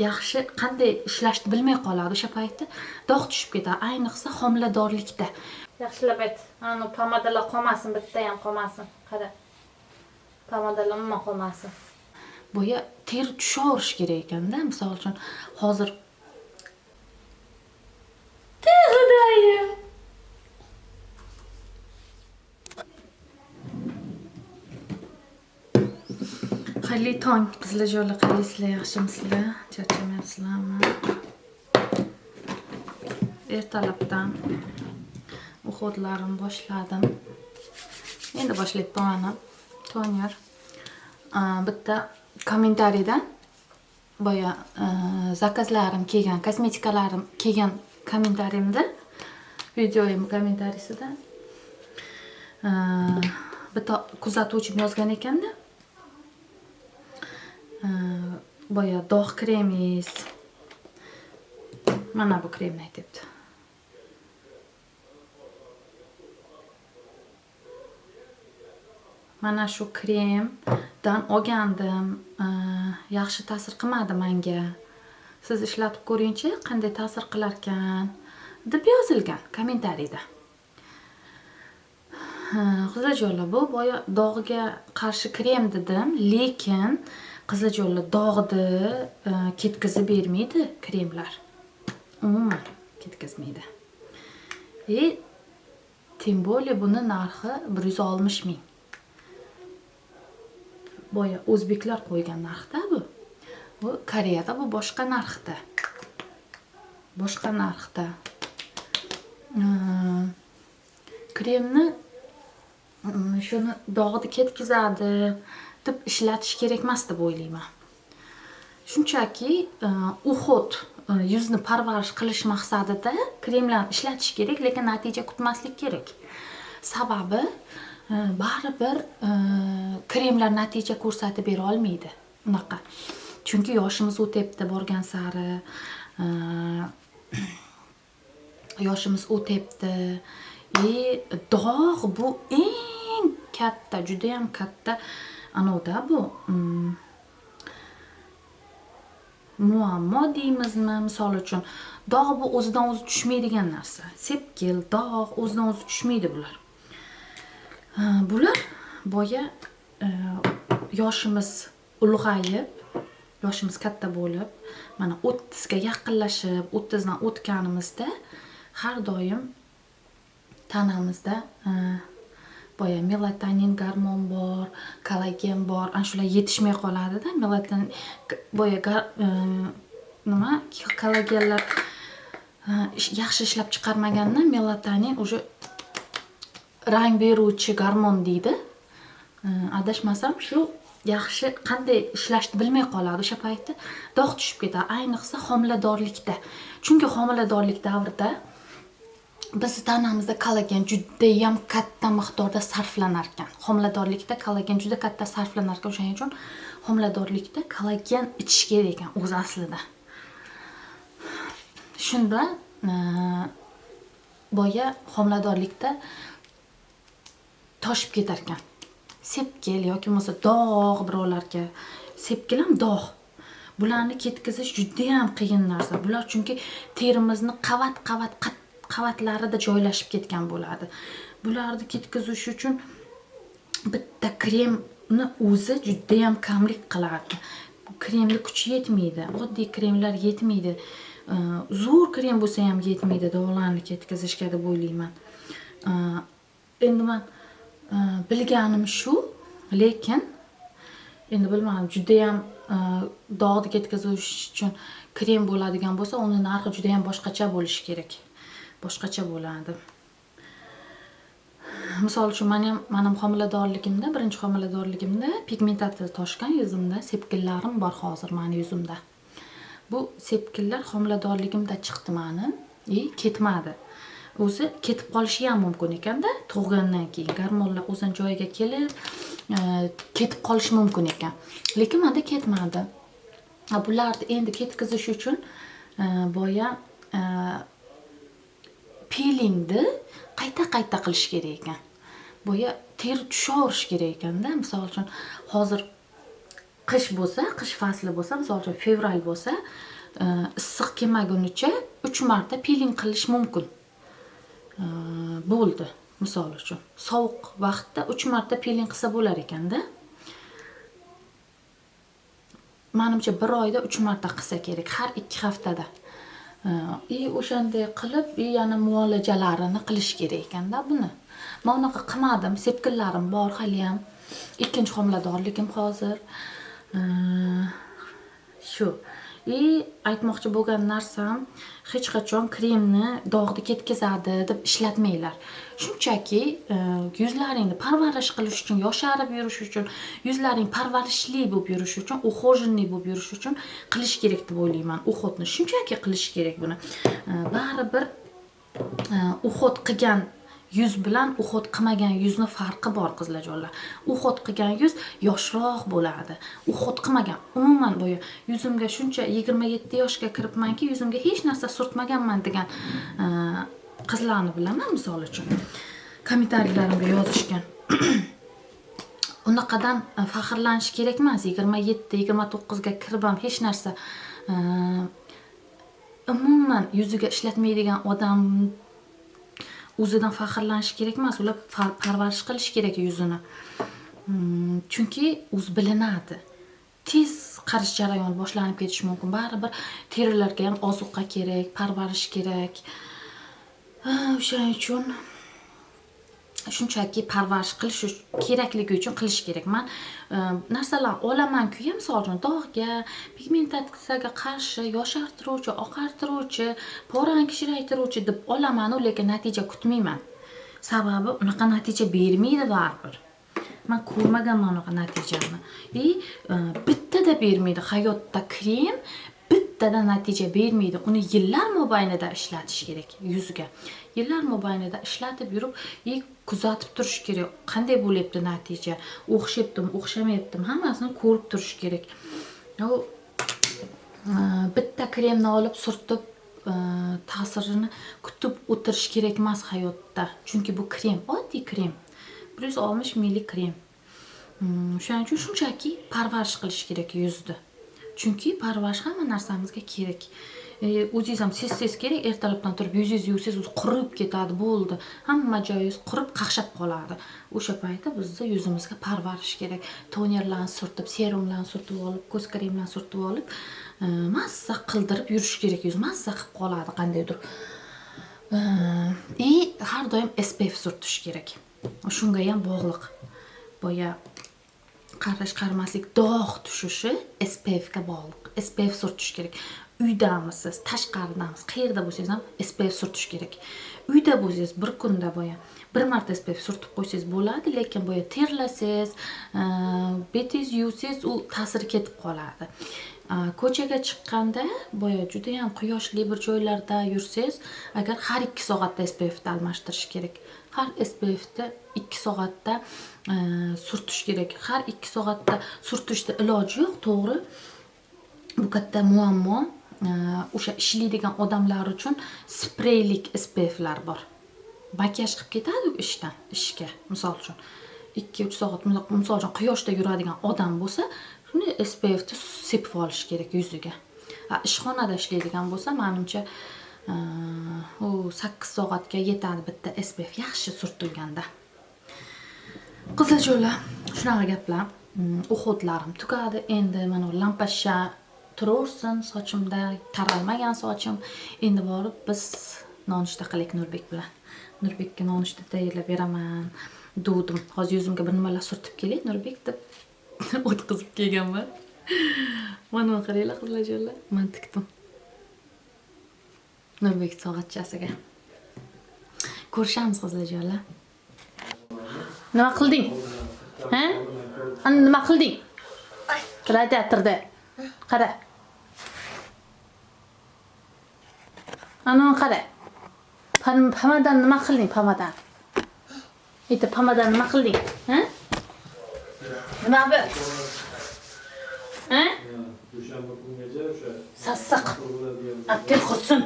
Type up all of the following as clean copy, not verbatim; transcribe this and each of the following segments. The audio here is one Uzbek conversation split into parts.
yaxshi qanday ishlashni bilmay qoladi o'sha paytda. Dog' tushib ketadi, ayniqsa homiladorlikda. Yaxshilab ayt. Ana pomadalar qolmasin, bitta ham qolmasin. Qara. Pomadalar umuman qolmasin. Boya teri tushaverish kerak ekanda, misol uchun hozir Xudoyim. Xayli tong, qizlarjonlar, qandaysizlar, yaxshimisizlar? Charchamayapsizlarmi? Ertalabdan o'quvlarimni boshladim. Endi boshlayapman. To'nyar. Bitta kommentariydan boya zakazlarim kelgan, kosmetikalarim kelgan kommentariyimda, videoyim kommentariyasida bitta kuzatuvchim yozgan ekanda. Boya dog' kremingiz. Mana bu kremni aytibdi. Mana shu kremdan olgandim. Yaxshi ta'sir qilmadi menga. Siz ishlatib ko'ringchi, qanday ta'sir qilar ekan deb yozilgan kommentariyda. Qizlarjonlar, bu boya dog'ga qarshi krem dedim, lekin qizlarjonlar, dog'ni ketkazib bermaydi kremlar. Umuman ketkazmaydi. Tim более buni narxi 160 ming. Boya o'zbeklar qo'ygan narxda bu. Bu Koreyada bu boshqa narxda. Boshqa narxda. Kremni shuni dog'ni ketkazadi deb ishlatish kerak emas deb o'ylayman. Shunchaki uhud, yuzni parvarish qilish maqsadida kremlarni ishlatish kerak, lekin natija kutmaslik kerak. Sababi baribir kremlar natija ko'rsatib bera olmaydi. Unaqa. Chunki yoshimiz o'tayapti borgan sari. Yoshimiz o'tayapti. Dog' bu eng katta, juda ham katta anoda bu. Muammo deymizmi? Misol uchun, dog' bu o'zidan o'zi tushmaydigan narsa. Sepkil, dog' o'zidan o'zi tushmaydi bular. Bular boya yoshimiz ulg'ayib, yoshimiz katta bo'lib, mana 30 ga yaqinlashib, 30 dan o'tganimizda har doim tanamizda boya melatonin gormon bor, kollagen bor, ana shular yetishmay qoladi-da. Melatonin boya kollagenlar yaxshi ishlab chiqarmaganda melatonin o'sha rang beruvchi gormon deydi. Adashmasam shu yaxshi qanday ishlashni bilmay qoladi o'sha paytda. Dog' tushib ketadi, ayniqsa homiladorlikda. Chunki homiladorlik davrida biz tanamizda kollagen juda ham katta miqdorda sarflanar ekan. Homiladorlikda kollagen juda katta sarflanar ekan. O'shaning uchun homiladorlikda kollagen ichish kerak ekan o'z aslida. Shunda boya homiladorlikda toshib ketar ekan. Sepkil yoki bo'lmasa dog' birovlarga, sepkil ham dog'. Bularni ketkazish juda ham qiyin narsa. Bular chunki terimizni qavatlarida joylashib ketgan bo'ladi. Bularni ketkazish uchun bitta kremni o'zi juda ham kamlik qiladi. Kremni kuchi yetmaydi. Oddiy kremlar yetmaydi. Zo'r krem bo'lsa ham yetmaydi dog'larni ketkazishga deb o'ylayman. Endi men bilganim shu, lekin endi bilmadim, juda ham dog'ni ketkazish uchun krem bo'ladigan bo'lsa, uni narxi juda ham boshqacha bo'lishi kerak. Boshqacha bo'ladi. Misol uchun mening homiladorligimda, birinchi homiladorligimda pigmentatsiya toshgan yuzimda, sepkillarim bor hozir mening yuzimda. Bu sepkillar homiladorligimda chiqdi mening, ketmadi. O'zi ketib qolishi ham mumkin ekanda, tug'gandan keyin gormonlar o'zini joyiga kelib, ketib qolishi mumkin ekan. Lekin menda ketmadi. Bularni endi ketkazish uchun boya peelingni qayta qilish kerak ekan. Boya teri tushaverish kerak ekanda. Misol uchun hozir qish bo'lsa, qish fasli bo'lsa, misol uchun fevral bo'lsa, issiq kelmagunicha 3 marta piling qilish mumkin. Bo'ldi, misol uchun. Sovuq vaqtda 3 marta piling qilsa bo'lar ekanda. Menimcha 1 oyda 3 marta qilsa kerak, har 2 haftada. O'shanday qilib, yana muolajalarini qilish kerak ekanda buni. Men unaqa qilmadim, sepkillarim bor hali ham. Ikkinchi homiladorligim hozir. Shu. Aytmoqchi bo'lgan narsam, hech qachon kremni dog'ni ketkazadi deb ishlatmanglar. Shunchaki yuzlaringni parvarish qilish uchun, yosharib yurish uchun, yuzlaring parvarishli bo'lib yurish uchun, ухоженный bo'lib yurish uchun qilish kerak deb o'ylayman. Uxotni shunchaki qilish kerak buni. Baribir uxot qilgan yuz bilan uxot qilmagan yuzni farqi bor qizlarjonlar. Uxot qilgan yuz yoshroq bo'ladi. Uxot qilmagan, umuman bo'yi yuzimga shuncha 27 yoshga kiribmanki, yuzimga hech narsa surtmaganman degan qizlarni bilaman misol uchun. Kommentariyalarga yozishgan. Unaqadan faxrlanish kerak emas. 27-29 ga kirib ham hech narsa umuman yuziga ishlatmaydigan odam o'zidan faxrlanish kerak emas, ular parvarish qilish kerak yuzini. Chunki o'z bilinadi. Tez qarish jarayoni boshlanib ketishi mumkin. Baribir terilarga ham ozuqa kerak, parvarish kerak. O'shaning uchun shunchaki parvarish qilish kerakligi uchun qilish kerak. Men narsalar olaman-ku, misol uchun dog'ga, pigmentatsiyaga qarshi, yoshartiruvchi, oqartiruvchi, porani kichraytiruvchi deb olaman, lekin natija kutmayman. Sababi unaqa natija bermaydi baribir. Men ko'rmaganman unaqa natijani. Bittada bermaydi hayotda krem, bittada natija bermaydi. Uni yillar mobaynida ishlatish kerak yuzga. Yillar mobaynida ishlatib yurib, kuzatib turish kerak. Qanday bo'lyapti natija? O'xshabdimi, o'xshamayaptimi? Hammasini ko'rib turish kerak. Bitta kremni olib surtib, ta'sirini kutib o'tirish kerak emas hayotda. Chunki bu krem, oddiy krem. 160 ml krem. Shuning uchun shunchaki parvarish qilish kerak yuzni. Chunki parvarish hamma narsamizga kerak. O'zingiz ham siz kerak, ertalabdan turib yuzingizni yuvsangiz o'zi qurib ketadi, bo'ldi. Hamma joyingiz qurib, qaqshab qoladi. O'sha paytda bizda yuzimizga parvarish kerak. Tonerlarni surtib, serumlarni surtib olib, ko'z kremlarni surtib olib, mazza qildirib yurish kerak. Yuz mazza qilib qoladi qandaydir. Har doim SPF surtish kerak. Shunga ham bog'liq. Boya qarish-qarimaslik, dog' tushishi SPF ga bog'liq. SPF surtish kerak. Uydamisiz, tashqaridamisiz, qayerda bo'lsangiz ham SPF surtish kerak. Uyda bo'lsangiz bir kunda boya bir marta SPF surtib qo'ysangiz bo'ladi, lekin boya terlasangiz, betingiz yuvsangiz, u ta'siri ketib qoladi. Ko'chaga chiqqanda boya juda ham quyoshli bir joylarda yursangiz, agar har 2 soatda SPF ni almashtirish kerak. Har SPF ni 2 soatda surtish kerak. Har 2 soatda surtishda iloji yo'q, to'g'ri. Bu katta muammo. O'sha ishlaydigan odamlar uchun spreylik SPF'lar bor. Makiyaj qilib ketadi ishdan, ishga. Misol uchun 2-3 soat, misol uchun quyoshda yuradigan odam bo'lsa, shuni SPF ni sepib olish kerak yuziga. Ishxonada ishlaydigan bo'lsa, menimcha u 8 soatga yetadi bitta SPF yaxshi surtilganda. Qizlarjo'lar, shunaqa gaplar. Uxotlarim tugadi. Endi mana lampasha turursin, sochimda taralmagan sochim. Endi borib biz nonushta qilaylik Nurbek bilan. Nurbekka nonushta tayyorlab beraman. Duvdim. Hozir yuzimga bir nimalar surtib kelay Nurbek deb o'tkazib kelganman. Mana qaranglar qizlarjo'lar, men tikdim. Nurbek soatchasiga. Ko'rishamiz qizlarjo'lar. Nima qilding? Ha? Ana nima qilding? Radiatorda. Qara. Ana qara. Pamadan nima qilding, pamadan? Eti pamadan nima qilding? Ha? Nima bu? Ha? Sassiq. Abdel qursin.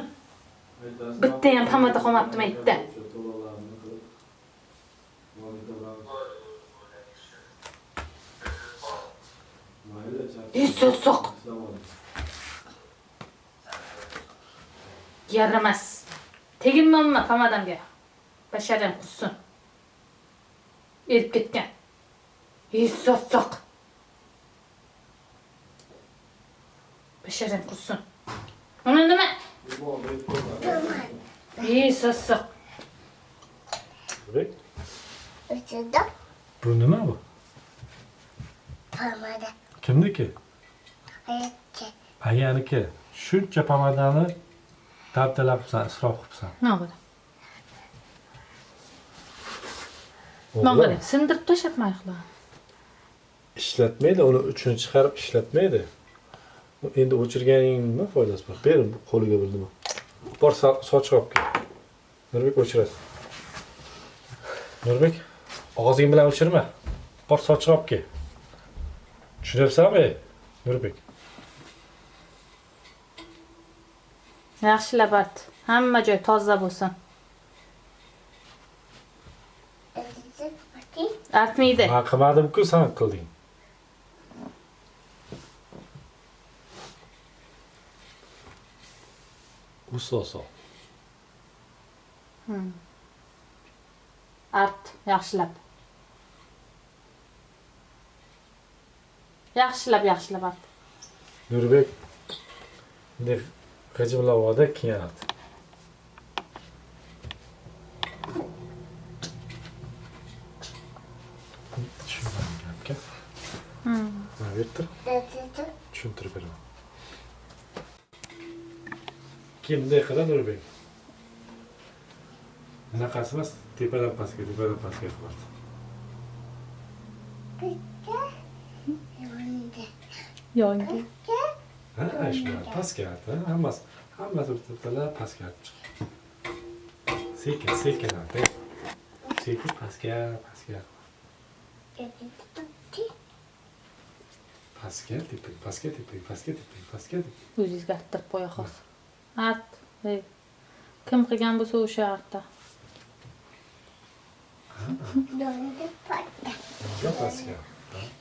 Bitta ham pamada qolmabdimi aytdi. So'q. Yaramas. Teginmanmi pomadamga. Basharam qussin. Erib ketgan. So'q. Basharam qussin. Mana nima? So'q. Nurbek, Uçurdu. bu nima bu? Pomada. Kimniki? Hayatçı. Ayaniki. Shuncha pomadani dabdalab qilibsan, isrof qilibsan. Nima bo'ldi? Mang'ara, sindirib tashlabman ixla. Ishlatmaydi, uni uchini chiqarib ishlatmaydi. Endi o'chirganing nima foydasi bor? Ber bu qo'liga bildimi? Bor sochiq olib kel. Nurbek o'chiradi. Nurbek, og'zing bilan o'chirma. Bor sochiq olib kel. Tushunyapsanmi? Nurbek. Yaxshilab art. Hamma joy toza bo'lsin. Uçurdu. Bakayım. Artmaydi. Men qilmadim-ku, sen qilding. Usoso. Art, yaxshilab. Yaxshilab art. Nurbek bunday g'ijimlavoda kiyinadi. Tushunmadim gapga. Mana bu yerda Uçurdu. tushuntirib beraman. Kimday qiladi Nurbek? Bunaqasi emas, tepadan pastga qilyapti. Yandı. Yongi. Ha, shunday pastga artdi. Hammasi o'rtalar pastga artib chiqdi. Sekin artdi. Sekin pastga. Uçurdu. Pastga, pastga. O'zingizga arttirib qo'ya hozir. Art. Kim qilgan bo'lsa o'sha artda. Yandı patta. Pastga.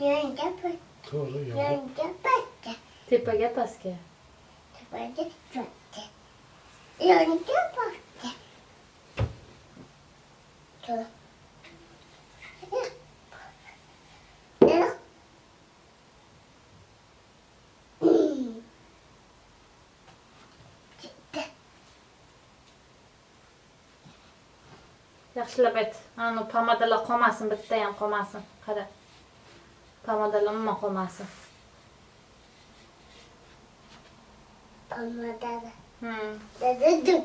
Yandı patta. To'g'ri, yo'q. Yandı patta. Tepaga pastga. Tıpadı patta. Yandı patta. Dur. Yaxshilab ayt. Ana pomadalar qolmasin, bitta ham qolmasin. Qara. Pomadalar umuman qolmasin. Pomada. Hmm. Dedim.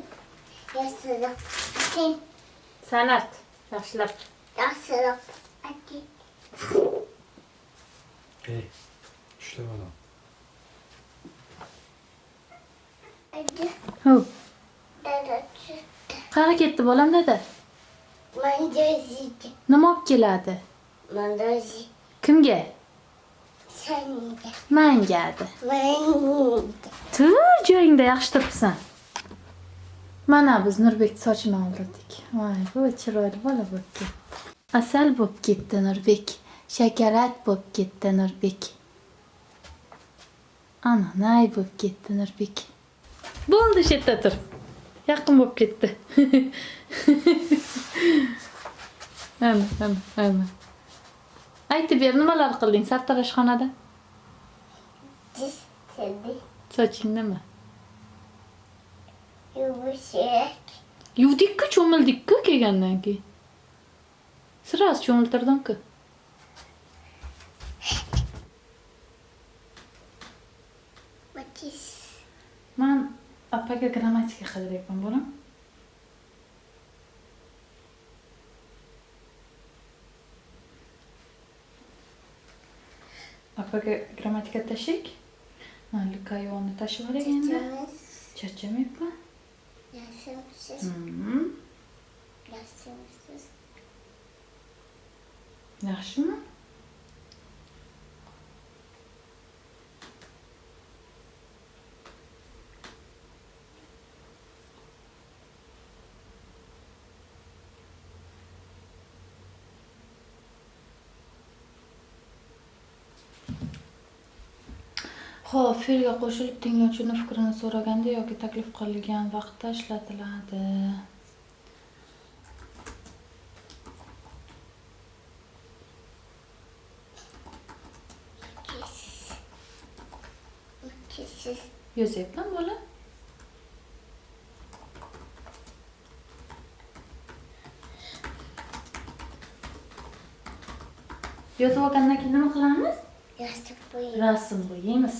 Yasırıp. Bakayım. Sen art. Yaxshilab. Yasırıp. Bakayım. Ey, ushlab olam. Hadi. Hu. Dada. Qara ketdi bolam dedi. Mandozi. Nima olib keladi? Mandozi. Kimga? Senga. Mangadi. Manga. Tur joyingda yaxshi turibsan. Mana biz Nurbekning sochini oldirdik. Voy, bu chiroyli bola bo'lib ketdi. Asal bo'lib ketdi Nurbek. Shakarat bo'lib ketdi Nurbek. Ana, nay bo'lib ketdi Nurbek. Bo'ldi, shu yerda tur. Yaqin bo'lib ketdi. Ana. Aytib ber, nimalar qilding sartaroshxonada? Diz. Seni. Soching nima? Yumuşak. Yuvdik-ku, cho'mildik-ku kelgandan keyin. Sirasi cho'miltirdim-ku. Matiz. Men apaga grammatika qilyapman, bolam. Apaga grammatika tashik. Men likayonni tashib olay endi. Çiçeğimiz. Charchamayapman. Yaşımsız. Yaşımsız. Yaxshimi? Xo'p, fe'lga qo'shilib tinglovchining fikrini so'raganda yoki taklif qilingan vaqtda ishlatiladi. Makisiz. Yozyapman bola. Yozib olgandan keyin nima qilamiz? Yastık boyu. Rasm bo'yaymiz.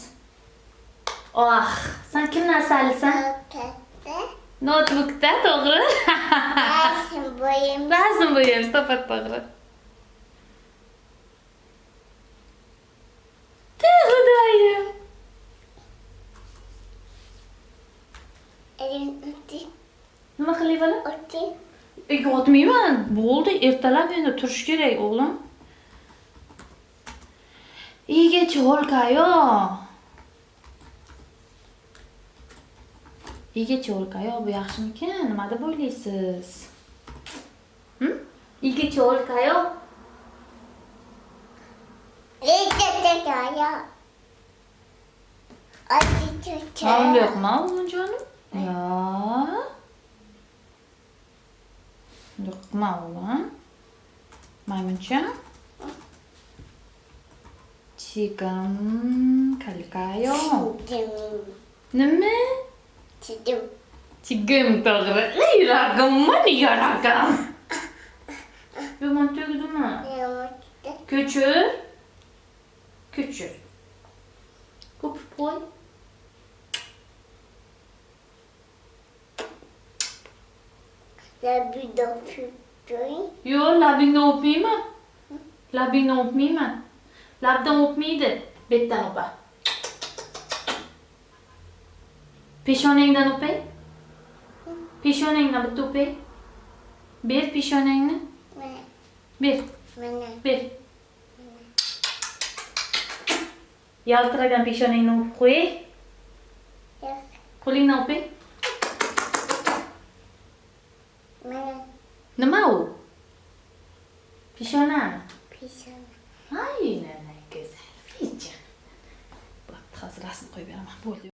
Oh, sen kimdan salisan? Notette. Notebookda, to'g'ri? Resim boyum. Rasm bo'yaymiz, to'g'ri. Xudoyim. Elim ötü. Nima qilay bola? Ötü. Yotmayman. Bo'ldi, ertalab endi turish kerak, o'g'lim. Iyigacha o'lkayo. Iyigacha o'lkayo, bu yaxshimikin? Nima deb o'ylaysiz? Iyigacha o'lkayo. Lezzetli ya. Acı çöçe. Tamam yo'qmi, o'g'lim jonim? Ya. Yo'qmi, o'g'lim? Maymuncha. Chicken kalkayo. Çidim. Nima? Çidim. Chicken to'g'ri. Yaragam. Yomon tegdimi? Yumurta. Ko'chir. Ko'pib qo'y. Labida füttüğün. Yo, labingdan o'pmayman. Labingdan o'pmayman. Labdan o'pmaydi. Betdan o'pa. Peshonangdan o'pay. Peshonangdan bitta o'pay. Ber peshonangni. Mene. Ber. Ber. Yaltiragan peshonangni o'pib qo'y. Yok. Qo'lingdan o'pay. Mene. Nima u? Peshonami? Pijama. Ay, nana, go'zal. Hozir rasm qo'yib beraman. Bo'ldi.